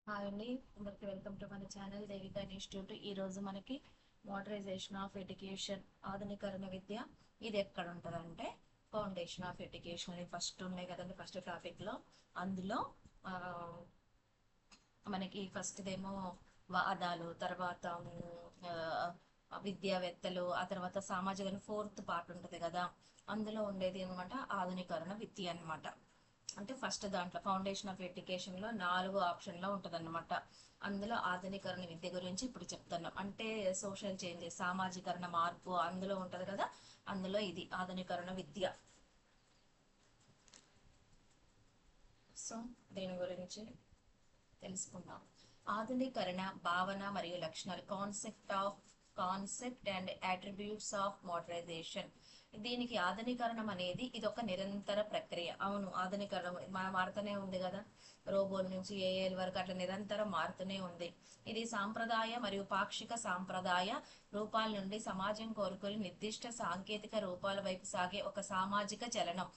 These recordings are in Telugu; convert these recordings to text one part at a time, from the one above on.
హాయ్ అండి, అందరికి వెల్కమ్ టు మన ఛానల్ దేవిక ఇన్స్టిట్యూట్. ఈ రోజు మనకి మోడరైజేషన్ ఆఫ్ ఎడ్యుకేషన్, ఆధునీకరణ విద్య, ఇది ఎక్కడ ఉంటుందంటే ఫౌండేషన్ ఆఫ్ ఎడ్యుకేషన్ అని ఫస్ట్ ఉన్నాయి కదండి. ఫస్ట్ టాపిక్ లో అందులో ఆ, మనకి ఫస్ట్ దేమో వాదాలు, తర్వాత విద్యావేత్తలు, ఆ తర్వాత సామాజిక ఫోర్త్ పార్ట్ ఉంటుంది కదా. అందులో ఉండేది అనమాట ఆధునీకరణ విద్య అన్నమాట. అంటే ఫస్ట్ దాంట్లో ఫౌండేషన్ ఆఫ్ ఎడ్యుకేషన్ లో 4 ఆప్షన్ లో ఉంటది అనమాట. అందులో ఆధునీకరణ విద్య గురించి ఇప్పుడు చెప్తున్నాం. అంటే సోషల్ చేంజెస్, సామాజికరణ మార్పు అందులో ఉంటది కదా. అందులో ఇది ఆధునీకరణ విద్య. సో దీని గురించి తెలుసుకుందాం. ఆధునీకరణ భావన మరియు లక్షణాలు, concept and attributes of modernisation. దీనికి ఆధునీకరణం అనేది ఇది ఒక నిరంతర ప్రక్రియ. అవును, ఆధునీకరణం మనం మారుతూనే ఉంది కదా. రోబోల నుంచి ఏఐల వరకు అట్లా నిరంతరం మారుతూనే ఉంది. ఇది సాంప్రదాయ మరియు పాక్షిక సాంప్రదాయ రూపాల నుండి సమాజం కోరుకుని నిర్దిష్ట సాంకేతిక రూపాల వైపు సాగే ఒక సామాజిక చలనం.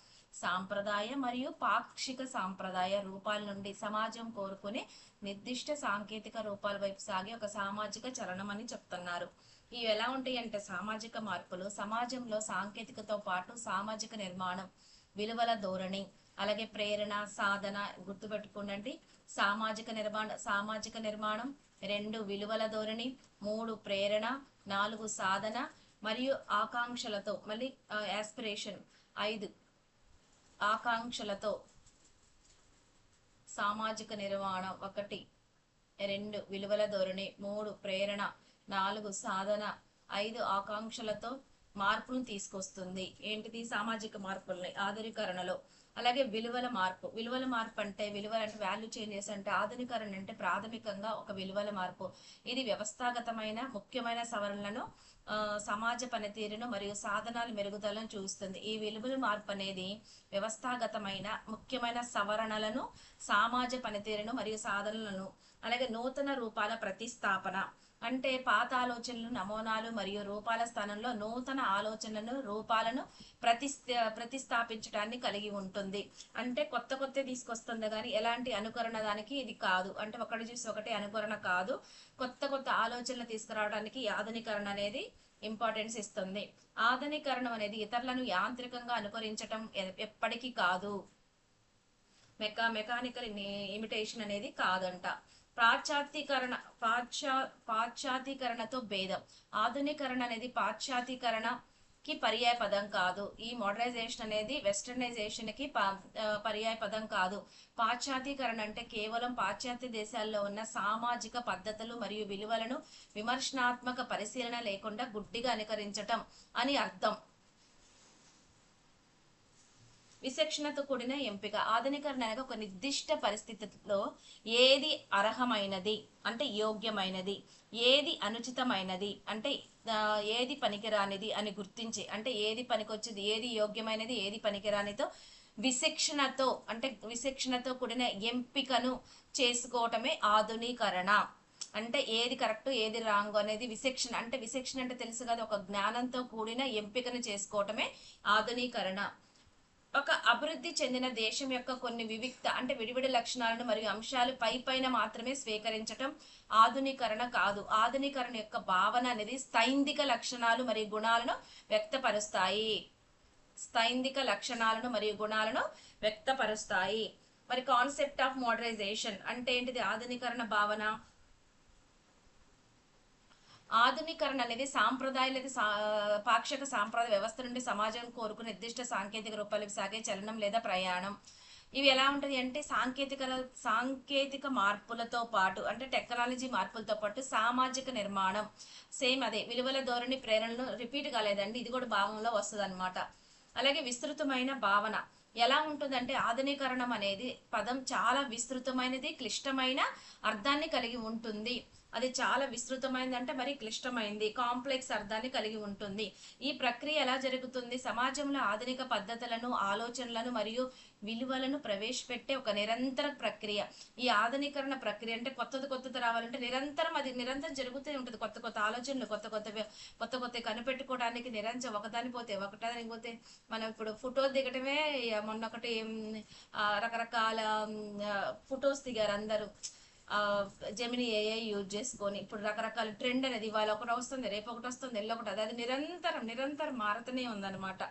సాంప్రదాయ మరియు పాక్షిక సాంప్రదాయ రూపాల నుండి సమాజం కోరుకునే నిర్దిష్ట సాంకేతిక రూపాల వైపు సాగే ఒక సామాజిక చలనం అని చెప్తున్నారు. ఇవి ఎలా ఉంటాయి అంటే సామాజిక మార్పులు, సమాజంలో సాంకేతికతో పాటు సామాజిక నిర్మాణం, విలువల ధోరణి, అలాగే ప్రేరణ, సాధన. గుర్తుపెట్టుకోండి, సామాజిక నిర్మాణం, 2 విలువల ధోరణి, 3 ప్రేరణ, 4 సాధన మరియు ఆకాంక్షలతో, మళ్ళీ యాస్పిరేషన్, 5 ఆకాంక్షలతో సామాజిక నిర్మాణం. 1, 2 విలువల ధోరణి, 3 ప్రేరణ, 4 సాధన, 5 ఆకాంక్షలతో మార్పును తీసుకొస్తుంది. ఏంటిది? సామాజిక మార్పుల్ని ఆధునీకరణలో. అలాగే విలువల మార్పు అంటే వాల్యూ చేంజెస్. అంటే ఆధునీకరణ అంటే ప్రాథమికంగా ఒక విలువల మార్పు. ఇది వ్యవస్థాగతమైన ముఖ్యమైన సవరణలను, సమాజ పనితీరును మరియు సాధనాల మెరుగుదలను చూస్తుంది. ఈ విలువల మార్పు అనేది వ్యవస్థాగతమైన ముఖ్యమైన సవరణలను, సమాజ పనితీరును మరియు సాధనలను, అలాగే నూతన రూపాల ప్రతిస్థాపన. అంటే పాత ఆలోచనలు, నమూనాలు మరియు రూపాల స్థానంలో నూతన ఆలోచనలను, రూపాలను ప్రతిస్థాపించడాన్ని కలిగి ఉంటుంది. అంటే కొత్త తీసుకొస్తుంది కానీ ఎలాంటి అనుకరణ దానికి ఇది కాదు. అంటే ఒకటి చూసి ఒకటి అనుకరణ కాదు. కొత్త ఆలోచనలు తీసుకురావడానికి ఆధునీకరణ అనేది ఇంపార్టెన్స్ ఇస్తుంది. ఆధునీకరణం అనేది ఇతరులను యాంత్రికంగా అనుకరించటం ఎప్పటికీ కాదు. మెకానికల్ ఇమిటేషన్ అనేది కాదంట. పాశ్చాత్యకరణ పాశ్చాత్యకరణతో భేదం. ఆధునీకరణ అనేది పాశ్చాత్యకరణకి పర్యాయ పదం కాదు. ఈ మోడరైజేషన్ అనేది వెస్టర్నైజేషన్ కి పర్యాయ పదం కాదు. పాశ్చాత్యకరణ అంటే కేవలం పాశ్చాత్య దేశాల్లో ఉన్న సామాజిక పద్ధతులు మరియు విలువలను విమర్శనాత్మక పరిశీలన లేకుండా గుడ్డిగా అనుకరించటం అని అర్థం. విచక్షణతో కూడిన ఎంపిక. ఆధునీకరణ అనగా ఒక నిర్దిష్ట పరిస్థితిలో ఏది అర్హమైనది అంటే యోగ్యమైనది, ఏది అనుచితమైనది అంటే ఏది పనికిరానిది అని గుర్తించి, అంటే ఏది పనికొచ్చింది, ఏది యోగ్యమైనది, ఏది పనికిరానిదో విచక్షణతో కూడిన ఎంపికను చేసుకోవటమే ఆధునీకరణ. అంటే ఏది కరెక్ట్ ఏది రాంగ్ అనేది విచక్షణ. అంటే విచక్షణ అంటే తెలుసు కదా, ఒక జ్ఞానంతో కూడిన ఎంపికను చేసుకోవటమే ఆధునీకరణ. ఒక అభివృద్ధి చెందిన దేశం యొక్క కొన్ని విడివిడి లక్షణాలను మరియు అంశాలు పైన మాత్రమే స్వీకరించటం ఆధునీకరణ కాదు. ఆధునీకరణ యొక్క భావన అనేది స్థైందిక లక్షణాలు మరియు గుణాలను వ్యక్తపరుస్తాయి. మరి కాన్సెప్ట్ ఆఫ్ మోడరైజేషన్ అంటే ఏంటిది? ఆధునీకరణ భావన. ఆధునీకరణ అనేది సాంప్రదాయ లేదా పాక్షిక సాంప్రదాయ వ్యవస్థ నుండి సమాజం కోరుకునే నిర్దిష్ట సాంకేతిక రూపాలకు సాగే చలనం లేదా ప్రయాణం. ఇవి ఎలా ఉంటుంది అంటే సాంకేతిక మార్పులతో పాటు, అంటే టెక్నాలజీ మార్పులతో పాటు సామాజిక నిర్మాణం. సేమ్ అదే విలువల ధోరణి, ప్రేరణలు రిపీట్ కాలేదండి, ఇది కూడా భావంలో వస్తుంది అనమాట. అలాగే విస్తృతమైన భావన. ఎలా ఉంటుందంటే ఆధునీకరణం అనేది పదం చాలా విస్తృతమైనది, క్లిష్టమైన అర్థాన్ని కలిగి ఉంటుంది. అది చాలా విస్తృతమైనది అంటే మరి క్లిష్టమైంది, కాంప్లెక్స్ అర్థాన్ని కలిగి ఉంటుంది. ఈ ప్రక్రియ ఎలా జరుగుతుంది? సమాజంలో ఆధునిక పద్ధతులను, ఆలోచనలను మరియు విలువలను ప్రవేశపెట్టే ఒక నిరంతర ప్రక్రియ. ఈ ఆధునీకరణ ప్రక్రియ అంటే కొత్తది రావాలంటే నిరంతరం జరుగుతూ ఉంటుంది. కొత్త ఆలోచనలు, కొత్త కనిపెట్టుకోవడానికి నిరంతరం ఒకదాని పోతే మనం ఇప్పుడు ఫోటో దిగటమే. మొన్నొకటి రకరకాల ఫొటోస్ దిగారు అందరూ. జెమిని ఏఐ యూజ్ చేసుకొని ఇప్పుడు రకరకాల ట్రెండ్ అనేది ఇవాళ ఒకటి వస్తుంది, రేపు ఒకటి వస్తుంది, ఎల్లు ఒకటి అది నిరంతరం మారుతూనే ఉందన్నమాట.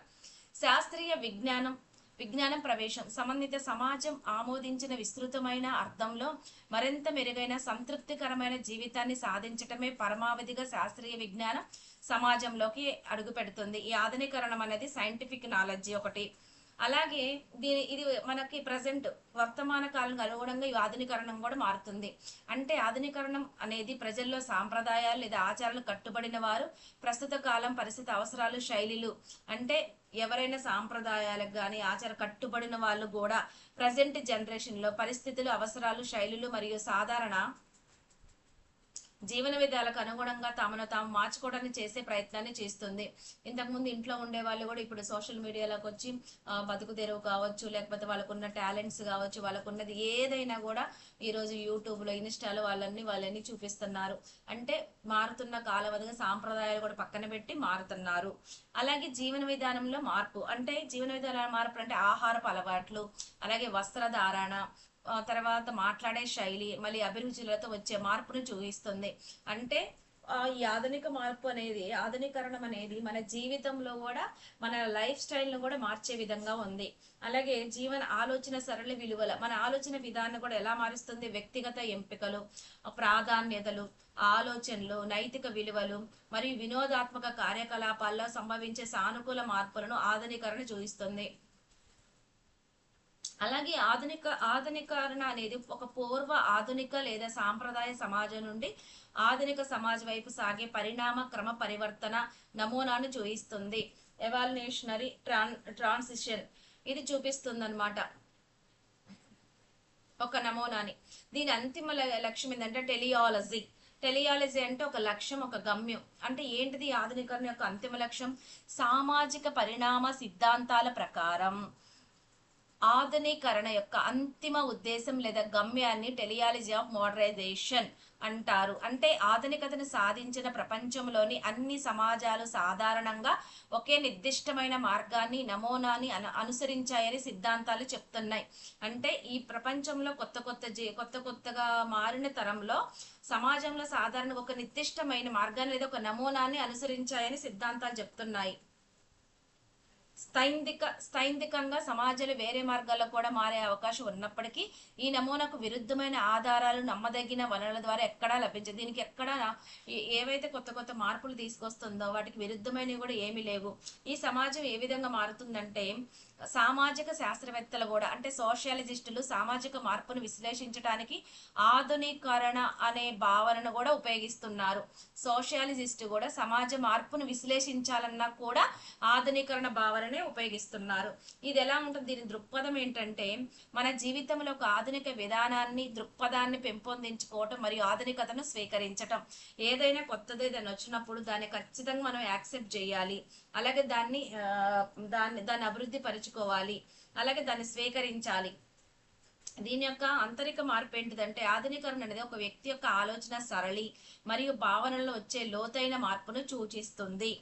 శాస్త్రీయ విజ్ఞానం ప్రవేశం సంబంధిత సమాజం ఆమోదించిన విస్తృతమైన అర్థంలో మరింత మెరుగైన సంతృప్తికరమైన జీవితాన్ని సాధించటమే పరమావధిగా శాస్త్రీయ విజ్ఞానం సమాజంలోకి అడుగు పెడుతుంది. ఈ ఆధునీకరణం అనేది సైంటిఫిక్ నాలెడ్జి ఒకటి. అలాగే ఇది మనకి ప్రజెంట్ వర్తమాన కాలానికి అనుగుణంగా ఈ ఆధునీకరణం కూడా మారుతుంది. అంటే ఆధునీకరణం అనేది ప్రజల్లో సాంప్రదాయాలు లేదా ఆచారాలు కట్టుబడిన వారు ప్రస్తుత కాలం పరిస్థితి అవసరాలు శైలిలు అంటే ఎవరైనా సాంప్రదాయాలకు కానీ ఆచార కట్టుబడిన వాళ్ళు కూడా ప్రజెంట్ జనరేషన్ లో పరిస్థితులు అవసరాలు శైలులు మరియు సాధారణ జీవన విధాలకు అనుగుణంగా తమను తాము మార్చుకోవడానికి చేసే ప్రయత్నాన్ని చేస్తుంది. ఇంతకుముందు ఇంట్లో ఉండే వాళ్ళు కూడా ఇప్పుడు సోషల్ మీడియాలోకి వచ్చి బతుకు తెరువు కావచ్చు, లేకపోతే వాళ్ళకున్న టాలెంట్స్ కావచ్చు, వాళ్ళకున్నది ఏదైనా కూడా ఈరోజు యూట్యూబ్లో ఇన్స్టాలో వాళ్ళని చూపిస్తున్నారు. అంటే మారుతున్న కాలవధిగా సాంప్రదాయాలు కూడా పక్కన పెట్టి మారుతున్నారు. అలాగే జీవన విధానంలో మార్పు అంటే జీవన విధాన మార్పు అంటే ఆహారపు అలవాట్లు, అలాగే వస్త్రధారణ, తర్వాత మాట్లాడే శైలి, మళ్ళీ అభిరుచులతో వచ్చే మార్పును చూపిస్తుంది. అంటే ఈ ఆధునీకరణం అనేది మన జీవితంలో కూడా మన లైఫ్ స్టైల్ను కూడా మార్చే విధంగా ఉంది. అలాగే ఆలోచన సరళ విలువల మన ఆలోచన విధానం కూడా ఎలా మారుస్తుంది, వ్యక్తిగత ఎంపికలు, ప్రాధాన్యతలు, ఆలోచనలు, నైతిక విలువలు మరియు వినోదాత్మక కార్యకలాపాల్లో సంభవించే సానుకూల మార్పులను ఆధునీకరణ చూపిస్తుంది. అలాగే ఆధునికరణ అనేది ఒక పూర్వ ఆధునిక లేదా సాంప్రదాయ సమాజం నుండి ఆధునిక సమాజం వైపు సాగే పరిణామ క్రమ పరివర్తన నమూనాను చూపిస్తుంది. ఎవాల్యూషనరీ ట్రాన్సిషన్ ఇది చూపిస్తుంది అన్నమాట, ఒక నమూనాని. దీని అంతిమ లక్ష్యం ఏంటంటే టెలియాలజీ అంటే ఒక లక్ష్యం, ఒక గమ్యం. అంటే ఏంటిది ఆధునీకరణ యొక్క అంతిమ లక్ష్యం? సామాజిక పరిణామ సిద్ధాంతాల ప్రకారం ఆధునీకరణ యొక్క అంతిమ ఉద్దేశం లేదా గమ్యాన్ని టెలియాలజీ ఆఫ్ మోడరైజేషన్ అంటారు. అంటే ఆధునికతను సాధించిన ప్రపంచంలోని అన్ని సమాజాలు సాధారణంగా ఒకే నిర్దిష్టమైన మార్గాన్ని నమూనాని అనుసరించాయని సిద్ధాంతాలు చెప్తున్నాయి. అంటే ఈ ప్రపంచంలో కొత్తగా మారిన తరంలో సమాజంలో సాధారణంగా ఒక నిర్దిష్టమైన మార్గాన్ని లేదా ఒక నమూనాన్ని అనుసరించాయని సిద్ధాంతాలు చెప్తున్నాయి. స్థైందికంగా సమాజాలు వేరే మార్గాల్లో కూడా మారే అవకాశం ఉన్నప్పటికీ ఈ నమూనాకు విరుద్ధమైన ఆధారాలు నమ్మదగిన వనరుల ద్వారా ఎక్కడా లభించదు. దీనికి ఎక్కడా ఏవైతే కొత్త మార్పులు తీసుకొస్తుందో వాటికి విరుద్ధమైనవి కూడా ఏమీ లేవు. ఈ సమాజం ఏ విధంగా మారుతుందంటే సామాజిక శాస్త్రవేత్తలు కూడా అంటే సోషియాలజిస్టులు సామాజిక మార్పును విశ్లేషించడానికి ఆధునీకరణ అనే భావనను కూడా ఉపయోగిస్తున్నారు. సోషియాలజిస్టు కూడా సమాజ మార్పును విశ్లేషించాలన్నా కూడా ఆధునీకరణ భావననే ఉపయోగిస్తున్నారు. ఇది ఎలా ఉంటుంది? దీని దృక్పథం ఏంటంటే మన జీవితంలో ఒక ఆధునిక దృక్పథాన్ని పెంపొందించుకోవటం మరియు ఆధునికతను స్వీకరించటం. ఏదైనా కొత్తది ఏదైనా వచ్చినప్పుడు దాన్ని ఖచ్చితంగా మనం యాక్సెప్ట్ చేయాలి. అలాగే దాన్ని అభివృద్ధి పరుచుకోవాలి, అలాగే దాన్ని స్వీకరించాలి. దీని యొక్క ఆంతరిక మార్పు ఏంటిదంటే ఆధునీకరణ అనేది ఒక వ్యక్తి యొక్క ఆలోచన సరళి మరియు భావనలో వచ్చే లోతైన మార్పును సూచిస్తుంది.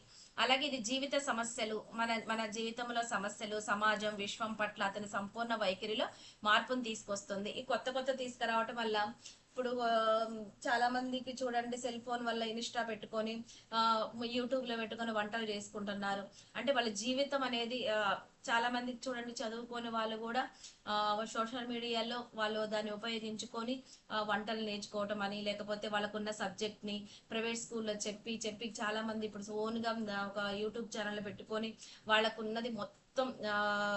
అలాగే ఇది జీవిత సమస్యలు మన జీవితంలో సమస్యలు, సమాజం, విశ్వం పట్ల అతని సంపూర్ణ వైఖరిలో మార్పును తీసుకొస్తుంది. ఈ కొత్త తీసుకురావటం వల్ల ఇప్పుడు చాలా మందికి చూడండి సెల్ ఫోన్ వల్ల ఇన్స్టా పెట్టుకొని యూట్యూబ్ లో పెట్టుకొని వంటలు చేసుకుంటున్నారు. అంటే వాళ్ళ జీవితం అనేది చాలా మందికి చూడండి చదువుకోని వాళ్ళు కూడా సోషల్ మీడియాలో వాళ్ళు దాన్ని ఉపయోగించుకొని వంటలు నేర్చుకోవటం అని, లేకపోతే వాళ్ళకున్న సబ్జెక్ట్ ని ప్రైవేట్ స్కూల్లో చెప్పి చాలా మంది ఇప్పుడు ఓన్గా ఒక యూట్యూబ్ ఛానల్ పెట్టుకొని వాళ్ళకున్నది మొత్తం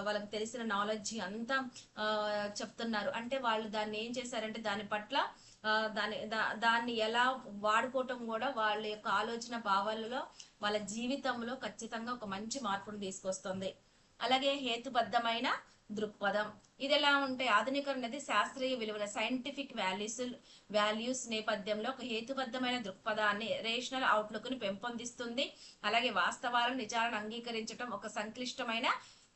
వాళ్ళకి తెలిసిన నాలెడ్జ్ అంతా చెప్తున్నారు. అంటే వాళ్ళు దాన్ని ఏం చేశారంటే దాని పట్ల దాన్ని ఎలా వాడుకోవటం కూడా వాళ్ళ యొక్క ఆలోచన భావాలలో వాళ్ళ జీవితంలో ఖచ్చితంగా ఒక మంచి మార్పును తీసుకొస్తుంది. అలాగే హేతుబద్ధమైన దృక్పథం ఇది ఎలా ఉంటే ఆధునికరణ అనేది శాస్త్రీయ విలువల సైంటిఫిక్ వాల్యూస్ నేపథ్యంలో ఒక హేతుబద్ధమైన దృక్పథాన్ని రేషనల్ అవుట్లుక్ ని పెంపొందిస్తుంది. అలాగే వాస్తవాలను నిజాలను అంగీకరించడం ఒక సంక్లిష్టమైన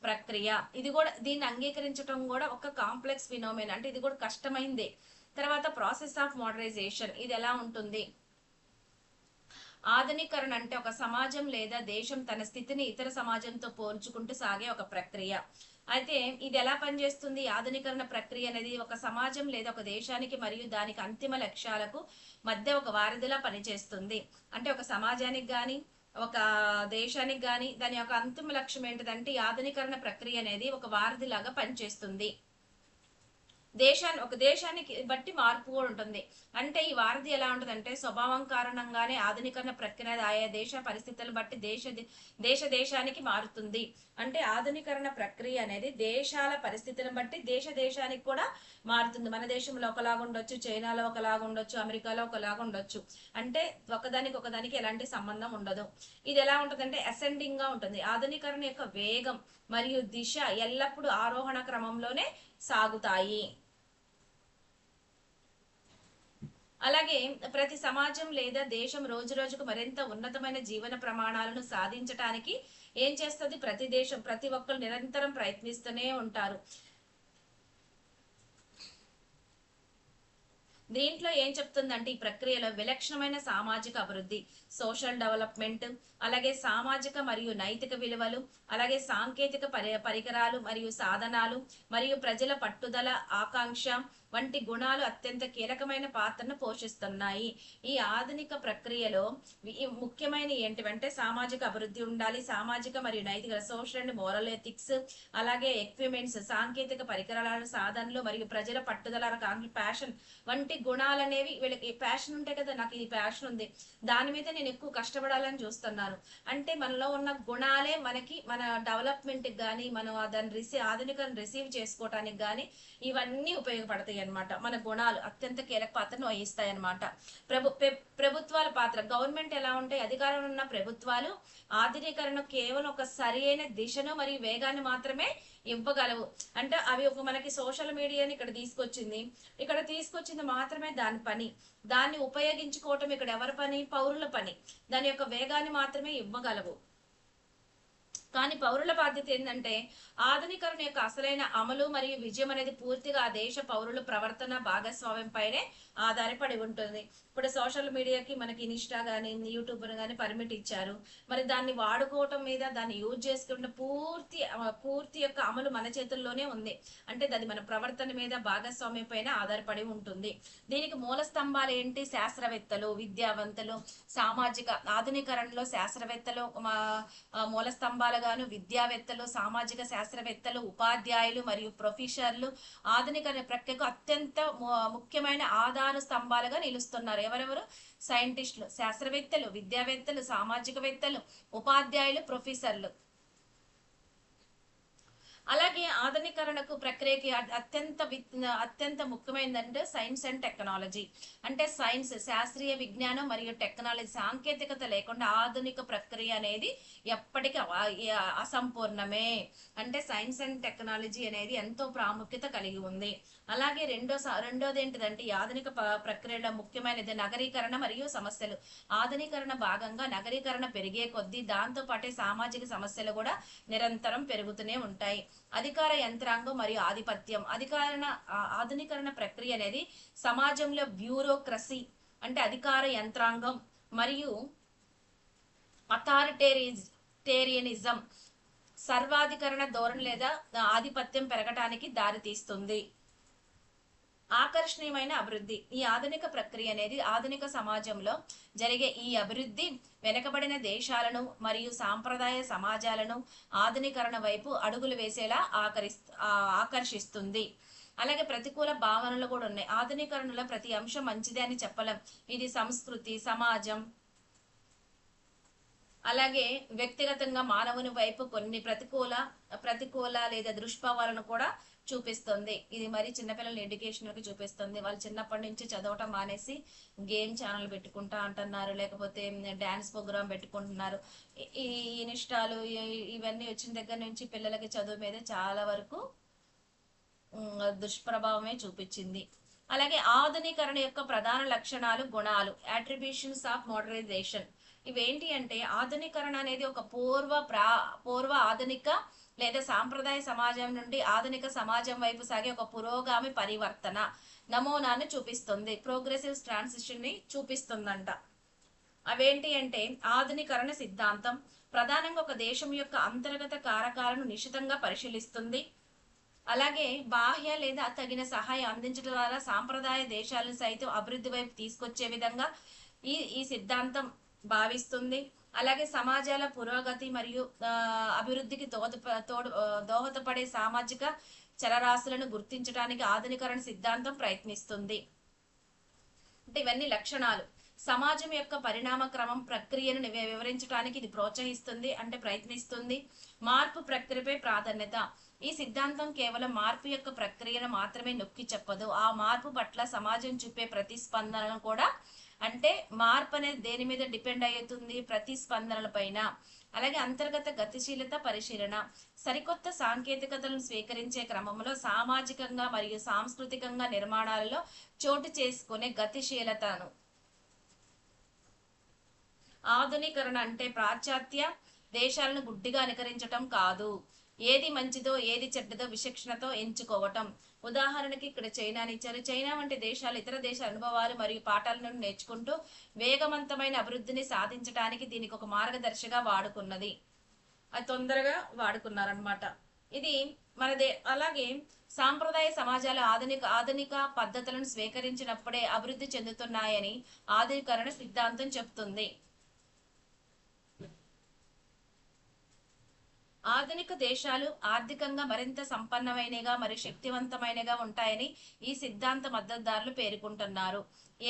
ప్రక్రియ. ఇది కూడా దీన్ని అంగీకరించడం కూడా ఒక కాంప్లెక్స్ ఫినోమెనా, అంటే ఇది కూడా కష్టమైందే. తర్వాత ప్రాసెస్ ఆఫ్ మోడరైజేషన్ ఇది ఎలా ఉంటుంది? ఆధునీకరణ అంటే ఒక సమాజం లేదా దేశం తన స్థితిని ఇతర సమాజంతో పోల్చుకుంటూ సాగే ఒక ప్రక్రియ. అయితే ఇది ఎలా పనిచేస్తుంది? ఆధునీకరణ ప్రక్రియ అనేది ఒక సమాజం లేదా ఒక దేశానికి మరియు దానికి అంతిమ లక్ష్యాలకు మధ్య ఒక వారధిలా పనిచేస్తుంది. అంటే ఒక సమాజానికి గాని, ఒక దేశానికి గాని దాని యొక్క అంతిమ లక్ష్యం ఏంటిదంటే ఈ ఆధునీకరణ ప్రక్రియ అనేది ఒక వారధిలాగా పనిచేస్తుంది. ఒక దేశానికి బట్టి మార్పు కూడా ఉంటుంది. అంటే ఈ వారధి ఎలా ఉంటుందంటే స్వభావం కారణంగానే ఆధునీకరణ ప్రక్రియ ఆయా దేశ పరిస్థితులను బట్టి దేశానికి మారుతుంది. అంటే ఆధునీకరణ ప్రక్రియ అనేది దేశాల పరిస్థితులను బట్టి దేశానికి కూడా మారుతుంది. మన దేశంలో ఒకలాగా ఉండొచ్చు, చైనాలో ఒకలాగా ఉండొచ్చు, అమెరికాలో ఒకలాగా ఉండొచ్చు. అంటే ఒకదానికి ఎలాంటి సంబంధం ఉండదు. ఇది ఎలా ఉంటుందంటే అసెండింగ్ గా ఉంటుంది. ఆధునీకరణ యొక్క వేగం మరియు దిశ ఎల్లప్పుడూ ఆరోహణ క్రమంలోనే సాగుతాయి. అలాగే ప్రతి సమాజం లేదా దేశం రోజు రోజుకు మరింత ఉన్నతమైన జీవన ప్రమాణాలను సాధించటానికి ఏం చేస్తుంది? ప్రతి ఒక్కరు నిరంతరం ప్రయత్నిస్తూనే ఉంటారు. దీంట్లో ఏం చెప్తుందంటే ఈ ప్రక్రియలో విలక్షణమైన సామాజిక అభివృద్ధి, సోషల్ డెవలప్మెంట్, అలాగే సామాజిక మరియు నైతిక విలువలు, అలాగే సాంకేతిక పరికరాలు మరియు సాధనాలు మరియు ప్రజల పట్టుదల, ఆకాంక్ష వంటి గుణాలు అత్యంత కీలకమైన పాత్రను పోషిస్తున్నాయి. ఈ ఆధునిక ప్రక్రియలో ముఖ్యమైన ఏంటివంటే సామాజిక అభివృద్ధి ఉండాలి, సామాజిక మరియు నైతిక సోషల్ అండ్ మోరల్ ఎథిక్స్, అలాగే ఎక్విప్మెంట్స్, సాంకేతిక పరికరాలు, సాధనలు మరియు ప్రజల పట్టుదల, ప్యాషన్ వంటి గుణాలు అనేవి వీళ్ళకి ప్యాషన్ ఉంటాయి కదా, నాకు ఇది ప్యాషన్ ఉంది, దాని మీద నేను ఎక్కువ కష్టపడాలని చూస్తున్నాను. అంటే మనలో ఉన్న గుణాలే మన డెవలప్మెంట్ కానీ మనం దాన్ని ఆధునికను రిసీవ్ చేసుకోవటానికి కానీ ఇవన్నీ ఉపయోగపడతాయి అన్నమాట. మన గుణాలు అత్యంత కీలక పాత్రను వహిస్తాయి అన్నమాట. ప్రభుత్వాల పాత్ర, గవర్నమెంట్ ఎలా ఉంటాయి? అధికారంలో ఉన్న ప్రభుత్వాలు ఆధునీకరణ కేవలం ఒక సరైన దిశను మరియు వేగాన్ని మాత్రమే ఇవ్వగలవు. అంటే అవి మనకి సోషల్ మీడియాని ఇక్కడ తీసుకొచ్చింది మాత్రమే దాని పని. దాన్ని ఉపయోగించుకోవటం ఇక్కడ ఎవరి పని? పౌరుల పని. దాని యొక్క వేగాన్ని మాత్రమే ఇవ్వగలవు. కానీ పౌరుల బాధ్యత ఏంటంటే ఆధునీకరణ యొక్క అసలైన అమలు మరియు విజయం అనేది పూర్తిగా ఆ దేశ పౌరుల ప్రవర్తన భాగస్వామ్యం పైనే ఆధారపడి ఉంటుంది. ఇప్పుడు సోషల్ మీడియాకి మనకి ఇన్స్టా కానీ యూట్యూబ్ కానీ పర్మిట్ ఇచ్చారు. మరి దాన్ని వాడుకోవటం మీద, దాన్ని యూజ్ చేసుకుంటే పూర్తి యొక్క అమలు మన చేతుల్లోనే ఉంది. అంటే అది మన ప్రవర్తన మీద, భాగస్వామ్యం పైన ఆధారపడి ఉంటుంది. దీనికి మూల స్తంభాలు ఏంటి? శాస్త్రవేత్తలు, విద్యావంతులు, సామాజిక ఆధునీకరణలో శాస్త్రవేత్తలు మూల స్తంభాలుగాను, విద్యావేత్తలు, సామాజిక శాస్త్రవేత్తలు, ఉపాధ్యాయులు మరియు ప్రొఫెసర్లు ఆధునిక ప్రక్రియకు అత్యంత ముఖ్యమైన ఆధార స్తంభాలుగా నిలుస్తున్నారు. ఎవరెవరు? సైంటిస్టులు, శాస్త్రవేత్తలు, విద్యావేత్తలు, సామాజికవేత్తలు, ఉపాధ్యాయులు, ప్రొఫెసర్లు. అలాగే ఆధునీకరణకు ప్రక్రియకి అత్యంత ముఖ్యమైనదంటే సైన్స్ అండ్ టెక్నాలజీ. అంటే సైన్స్, శాస్త్రీయ విజ్ఞానం మరియు టెక్నాలజీ, సాంకేతికత లేకుండా ఆధునిక ప్రక్రియ అనేది ఎప్పటికీ అసంపూర్ణమే. అంటే సైన్స్ అండ్ టెక్నాలజీ అనేది ఎంతో ప్రాముఖ్యత కలిగి ఉంది. అలాగే రెండోది ఏంటిదంటే ఈ ఆధునిక ప్రక్రియలో ముఖ్యమైనది నగరీకరణ మరియు సమస్యలు. ఆధునీకరణ భాగంగా నగరీకరణ పెరిగే కొద్దీ దాంతో పాటే సామాజిక సమస్యలు కూడా నిరంతరం పెరుగుతూనే ఉంటాయి. అధికార యంత్రాంగం మరియు ఆధిపత్యం. ఆధునీకరణ ప్రక్రియ అనేది సమాజంలో బ్యూరోక్రసీ అంటే అధికార యంత్రాంగం మరియు అథారిటేరియనిజం, సర్వాధికరణ ధోరణి లేదా ఆధిపత్యం పెరగటానికి దారితీస్తుంది. ఆకర్షణీయమైన అభివృద్ధి. ఈ ఆధునిక ప్రక్రియ అనేది ఆధునిక సమాజంలో జరిగే ఈ అభివృద్ధి వెనుకబడిన దేశాలను మరియు సాంప్రదాయ సమాజాలను ఆధునీకరణ వైపు అడుగులు వేసేలా ఆకర్షిస్తుంది. అలాగే ప్రతికూల భావనలు కూడా ఉన్నాయి. ఆధునీకరణలో ప్రతి అంశం మంచిదే అని చెప్పలేం. ఇది సంస్కృతి, సమాజం, అలాగే వ్యక్తిగతంగా మానవుని వైపు కొన్ని ప్రతికూల లేదా దుష్ప్రభావాలను కూడా చూపిస్తుంది. ఇది మరి చిన్నపిల్లల ఎడ్యుకేషన్కి చూపిస్తుంది. వాళ్ళు చిన్నప్పటి నుంచి చదవటం మానేసి గేమ్ ఛానల్ పెట్టుకుంటా అంటున్నారు, లేకపోతే డ్యాన్స్ ప్రోగ్రామ్ పెట్టుకుంటున్నారు. ఈ ఇన్స్టాలు ఇవన్నీ వచ్చిన దగ్గర నుంచి పిల్లలకి చదువు మీద చాలా వరకు దుష్ప్రభావమే చూపించింది. అలాగే ఆధునీకరణ యొక్క ప్రధాన లక్షణాలు, గుణాలు, అట్రిబ్యూషన్స్ ఆఫ్ మోడరైజేషన్. ఇవేంటి అంటే ఆధునీకరణ అనేది ఒక పూర్వ ఆధునిక లేదా సాంప్రదాయ సమాజం నుండి ఆధునిక సమాజం వైపు సాగే ఒక పురోగామి పరివర్తన నమూనాను చూపిస్తుంది. ప్రోగ్రెసివ్ ట్రాన్సిషన్ ని చూపిస్తుందంట. అవేంటి అంటే ఆధునీకరణ సిద్ధాంతం ప్రధానంగా ఒక దేశం యొక్క అంతర్గత కారకాలను నిశితంగా పరిశీలిస్తుంది. అలాగే బాహ్య లేదా తగిన సహాయం అందించడం ద్వారా సాంప్రదాయ దేశాలను సైతం అభివృద్ధి వైపు తీసుకొచ్చే విధంగా ఈ సిద్ధాంతం భావిస్తుంది. అలాగే సమాజాల పురోగతి మరియు అభివృద్ధికి దోహదపడే సామాజిక చలరాశులను గుర్తించడానికి ఆధునీకరణ సిద్ధాంతం ప్రయత్నిస్తుంది. అంటే ఇవన్నీ లక్షణాలు. సమాజం యొక్క పరిణామ క్రమం ప్రక్రియను వివరించడానికి ఇది ప్రోత్సహిస్తుంది, అంటే ప్రయత్నిస్తుంది. మార్పు ప్రక్రియపై ప్రాధాన్యత. ఈ సిద్ధాంతం కేవలం మార్పు యొక్క ప్రక్రియను మాత్రమే నొక్కి చెప్పదు, ఆ మార్పు పట్ల సమాజం చూపే ప్రతిస్పందనను కూడా, అంటే మార్పు అనేది దేని మీద డిపెండ్ అవుతుంది, ప్రతిస్పందనల పైన. అలాగే అంతర్గత గతిశీలత పరిశీలన. సరికొత్త సాంకేతికతలను స్వీకరించే క్రమంలో సామాజికంగా మరియు సాంస్కృతికంగా నిర్మాణాలలో చోటు చేసుకునే గతిశీలతను. ఆధునీకరణ అంటే పాశ్చాత్య దేశాలను గుడ్డిగా అనుకరించటం కాదు, ఏది మంచిదో ఏది చెడ్డదో విచక్షణతో ఎంచుకోవటం. ఉదాహరణకి ఇక్కడ చైనాని ఇచ్చారు. చైనా వంటి దేశాలు ఇతర దేశాల అనుభవాలు మరియు పాఠాలను నేర్చుకుంటూ వేగవంతమైన అభివృద్ధిని సాధించడానికి దీనికి ఒక మార్గదర్శిగా వాడుకున్నది. అది తొందరగా వాడుకున్నారనమాట. ఇది అలాగే సాంప్రదాయ సమాజాలు ఆధునిక పద్ధతులను స్వీకరించినప్పుడే అభివృద్ధి చెందుతున్నాయని ఆధునీకరణ సిద్ధాంతం చెప్తుంది. ఆధునిక దేశాలు ఆర్థికంగా మరింత సంపన్నమైనగా మరియు శక్తివంతమైనగా ఉంటాయని ఈ సిద్ధాంత మద్దతుదారులు పేర్కొంటున్నారు.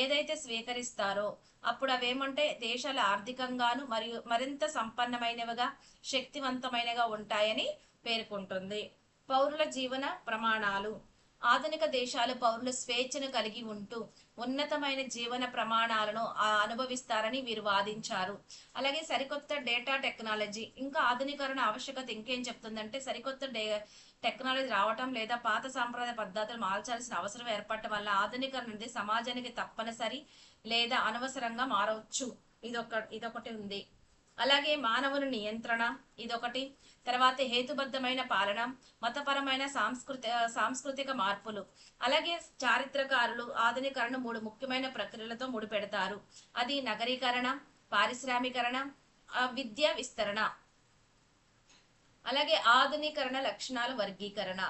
ఏదైతే స్వీకరిస్తారో అప్పుడు అవేమంటే దేశాలు ఆర్థికంగాను మరియు మరింత సంపన్నమైనవిగా శక్తివంతమైనగా ఉంటాయని పేర్కొంటుంది. పౌరుల జీవన ప్రమాణాలు. ఆధునిక దేశాలు పౌరుల స్వేచ్ఛను కలిగి ఉంటూ ఉన్నతమైన జీవన ప్రమాణాలను అనుభవిస్తారని వీరు వాదించారు. అలాగే సరికొత్త డేటా టెక్నాలజీ. ఇంకా ఆధునీకరణ ఆవశ్యకత ఇంకేం చెప్తుందంటే సరికొత్త టెక్నాలజీ రావటం లేదా పాత సాంప్రదాయ పద్ధతులు మార్చాల్సిన అవసరం ఏర్పడటం వల్ల ఆధునీకరణ అనేది సమాజానికి తప్పనిసరి లేదా అనవసరంగా మారవచ్చు. ఇదొకటి ఉంది. అలాగే మానవుని నియంత్రణ ఇదొకటి. తర్వాత హేతుబద్ధమైన పాలన, మతపరమైన సాంస్కృతిక మార్పులు. అలాగే చారిత్రకారులు ఆధునీకరణ 3 ముఖ్యమైన ప్రక్రియలతో ముడిపెడతారు. అది నగరీకరణ, పారిశ్రామికరణ, విద్య విస్తరణ. అలాగే ఆధునీకరణ లక్షణాల వర్గీకరణ.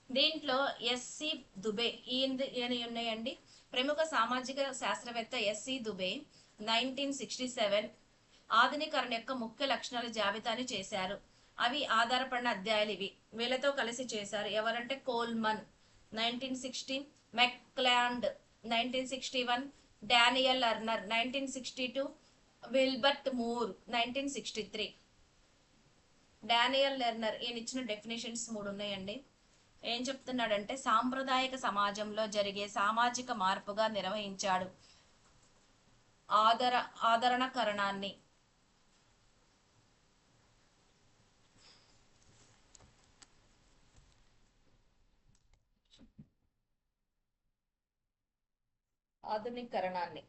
దీంట్లో ఎస్సి దుబే ఈయన ఉన్నాయండి. ప్రముఖ సామాజిక శాస్త్రవేత్త ఎస్సి దుబే 1967 ఆధునీకరణ యొక్క ముఖ్య లక్షణాల జాబితాని చేశారు. అవి ఆధారపడిన అధ్యాయాలు ఇవి. వీళ్ళతో కలిసి చేశారు. ఎవరంటే కోల్మన్ 1960, మెక్లాండ్ 1961, డానియల్ లర్నర్ 1962, విల్బర్ట్ మూర్ 1963. డానియల్ లెర్నర్ ఈయన ఇచ్చిన డెఫినేషన్స్ 3 ఉన్నాయండి. ఏం చెప్తున్నాడంటే సాంప్రదాయక సమాజంలో జరిగే సామాజిక మార్పుగా నిర్వహించాడు ఆదరణకరణాన్ని. ఆధునీకరణాన్ని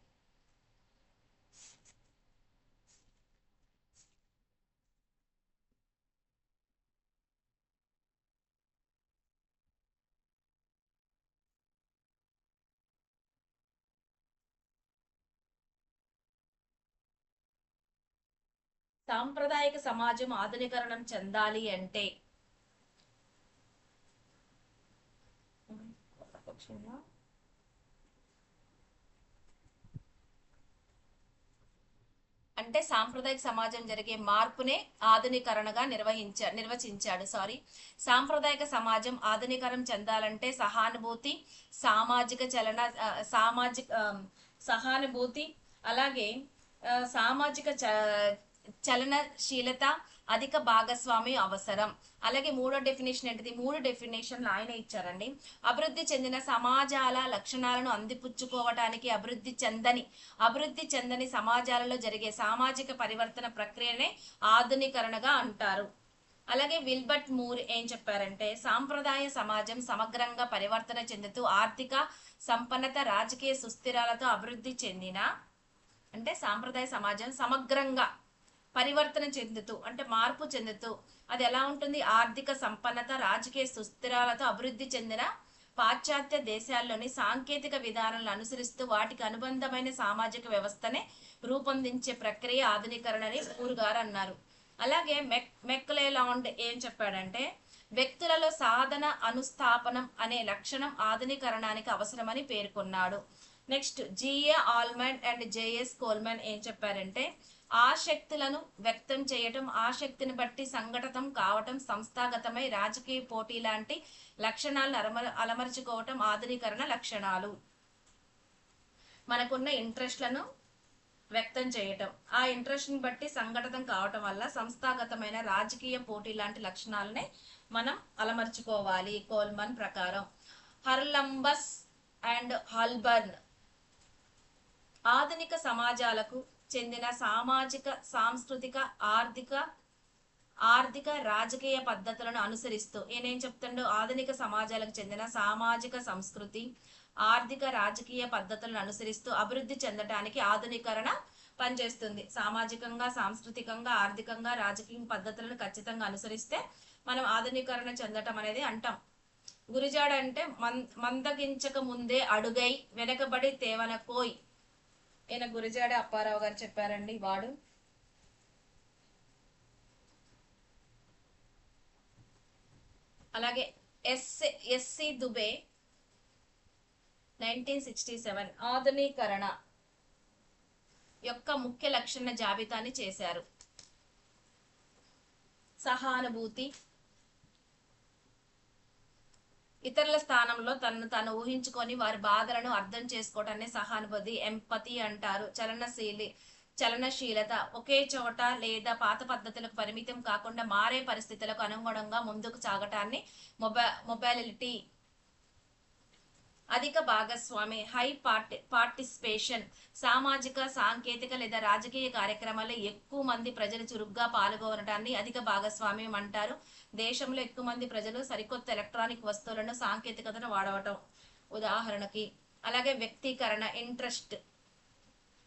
సాంప్రదాయక సమాజం ఆధునీకరణం చెందాలి అంటే సాంప్రదాయక సమాజం జరిగే మార్పునే ఆధునీకరణగా నిర్వచించాడు. సాంప్రదాయక సమాజం ఆధునీకరణం చెందాలంటే సహానుభూతి అలాగే సామాజిక చలనశీలత, అధిక భాగస్వామ్యం అవసరం. అలాగే 3వ డెఫినేషన్ ఏంటిది? 3 డెఫినేషన్లు ఆయన ఇచ్చారండి. అభివృద్ధి చెందిన సమాజాల లక్షణాలను అందిపుచ్చుకోవటానికి అభివృద్ధి చెందని సమాజాలలో జరిగే సామాజిక పరివర్తన ప్రక్రియనే ఆధునీకరణగా అంటారు. అలాగే విల్బర్ట్ మూర్ ఏం చెప్పారంటే సాంప్రదాయ సమాజం సమగ్రంగా పరివర్తన చెందుతూ ఆర్థిక సంపన్నత, రాజకీయ సుస్థిరాలతో అభివృద్ధి చెందిన అంటే సాంప్రదాయ సమాజం సమగ్రంగా పరివర్తన చెందుతూ అంటే మార్పు చెందుతూ అది ఎలా ఉంటుంది? ఆర్థిక సంపన్నత, రాజకీయ సుస్థిరాలతో అభివృద్ధి చెందిన పాశ్చాత్య దేశాల్లోని సాంకేతిక విధానాలను అనుసరిస్తూ వాటికి అనుబంధమైన సామాజిక వ్యవస్థనే రూపొందించే ప్రక్రియ ఆధునీకరణని పూర్ గారు అన్నారు. అలాగే మెక్లెలాండ్ ఏం చెప్పాడంటే వ్యక్తులలో సాధన అనుస్థాపనం అనే లక్షణం ఆధునీకరణానికి అవసరమని పేర్కొన్నాడు. Next GA Almond and JS Coleman ఏం చెప్పారంటే ఆసక్తులను వ్యక్తం చేయటం, ఆసక్తిని బట్టి సంఘటితం కావటం, సంస్థాగతమై రాజకీయ పోటీ లాంటి లక్షణాలను అలమర్చుకోవటం ఆధునీకరణ లక్షణాలు. మనకున్న ఇంట్రెస్ట్లను వ్యక్తం చేయటం, ఆ ఇంట్రెస్ట్ని బట్టి సంఘటితం కావటం వల్ల సంస్థాగతమైన రాజకీయ పోటీ లాంటి లక్షణాలనే మనం అలమర్చుకోవాలి కోల్మన్ ప్రకారం. హర్లంబస్ అండ్ హాల్బర్న్ ఆధునిక సమాజాలకు చెందిన సామాజిక, సాంస్కృతిక, ఆర్థిక రాజకీయ పద్ధతులను అనుసరిస్తూ ఈయనేం చెప్తుండో ఆధునిక సమాజాలకు చెందిన సామాజిక, సంస్కృతి, ఆర్థిక రాజకీయ పద్ధతులను అనుసరిస్తూ అభివృద్ధి చెందడానికి ఆధునీకరణ పనిచేస్తుంది. సామాజికంగా, సాంస్కృతికంగా, ఆర్థికంగా, రాజకీయ పద్ధతులను ఖచ్చితంగా అనుసరిస్తే మనం ఆధునీకరణ చెందటం అనేది అంటాం. గురిజాడ అంటే మందగించక ముందే అడుగై వెనకబడి తేవన కోయ్. ఈయన గురిజాడ అప్పారావు గారు చెప్పారండి. వాడు అలాగే ఎస్సి దుబే 1967 ఆధునీకరణ యొక్క ముఖ్య లక్షణ జాబితాని చేశారు. సహానుభూతి, ఇతరుల స్థానంలో తనను తాను ఊహించుకొని వారి బాధలను అర్థం చేసుకోవటాన్ని సహానుభూతి, ఎంపతి అంటారు. చలనశీలత, ఒకే చోట లేదా పాత పద్ధతులకు పరిమితం కాకుండా మారే పరిస్థితులకు అనుగుణంగా ముందుకు సాగటాన్ని మొబైలిటీ. అధిక భాగస్వామి, హై పార్టిసిపేషన్, సామాజిక, సాంకేతిక లేదా రాజకీయ కార్యక్రమాల్లో ఎక్కువ మంది ప్రజలు చురుగ్గా పాల్గొనడాన్ని అధిక భాగస్వామ్యం అంటారు. దేశంలో ఎక్కువ మంది ప్రజలు సరికొత్త ఎలక్ట్రానిక్ వస్తువులను, సాంకేతికతను వాడవటం ఉదాహరణకి. అలాగే వ్యక్తీకరణ, ఇంట్రెస్ట్,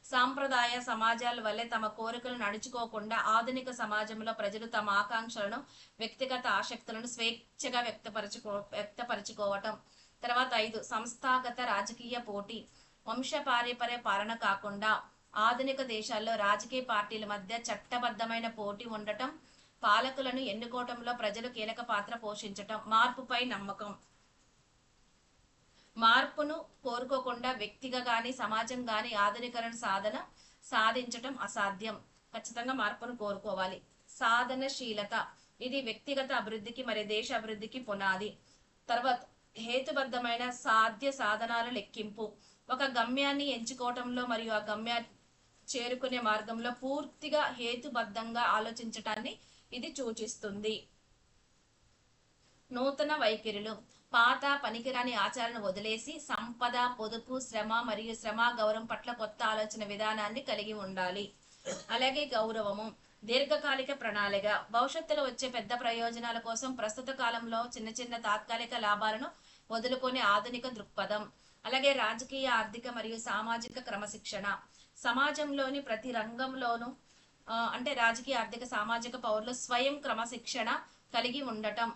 సాంప్రదాయ సమాజాల వల్లే తమ కోరికలు నడుచుకోకుండా ఆధునిక సమాజంలో ప్రజలు తమ ఆకాంక్షలను, వ్యక్తిగత ఆసక్తులను స్వేచ్ఛగా వ్యక్తపరచుకోవటం. తర్వాత 5 సంస్థాగత రాజకీయ పోటీ, వంశపారంపర్య పాలన కాకుండా ఆధునిక దేశాల్లో రాజకీయ పార్టీల మధ్య చట్టబద్ధమైన పోటీ ఉండటం, పాలకులను ఎన్నుకోవటంలో ప్రజలు కీలక పాత్ర పోషించటం. మార్పుపై నమ్మకం, మార్పును కోరుకోకుండా వ్యక్తిగా గాని సమాజం గాని ఆధునీకరణ సాధించటం అసాధ్యం. ఖచ్చితంగా మార్పును కోరుకోవాలి. సాధనశీలత, ఇది వ్యక్తిగత అభివృద్ధికి మరి దేశ అభివృద్ధికి పునాది. తర్వాత హేతుబద్ధమైన సాధ్య సాధనాల లెక్కింపు, ఒక గమ్యాన్ని ఎంచుకోవటంలో మరియు ఆ గమ్యాన్ని చేరుకునే మార్గంలో పూర్తిగా హేతుబద్ధంగా ఆలోచించటాన్ని ఇది సూచిస్తుంది. నూతన వైఖరులు, పాత పనికిరాని ఆచారాన్ని వదిలేసి సంపద, పొదుపు, శ్రమ మరియు శ్రమ గౌరవం పట్ల కొత్త ఆలోచన విధానాన్ని కలిగి ఉండాలి. అలాగే గౌరవము, దీర్ఘకాలిక ప్రణాళిక, భవిష్యత్తులో వచ్చే పెద్ద ప్రయోజనాల కోసం ప్రస్తుత కాలంలో చిన్న చిన్న తాత్కాలిక లాభాలను వదులుకొని ఆధునిక దృక్పథం. అలాగే రాజకీయ, ఆర్థిక మరియు సామాజిక క్రమశిక్షణ, సమాజంలోని ప్రతి రంగంలోనూ అంటే రాజకీయ, ఆర్థిక, సామాజిక పౌరులు స్వయం క్రమశిక్షణ కలిగి ఉండటం.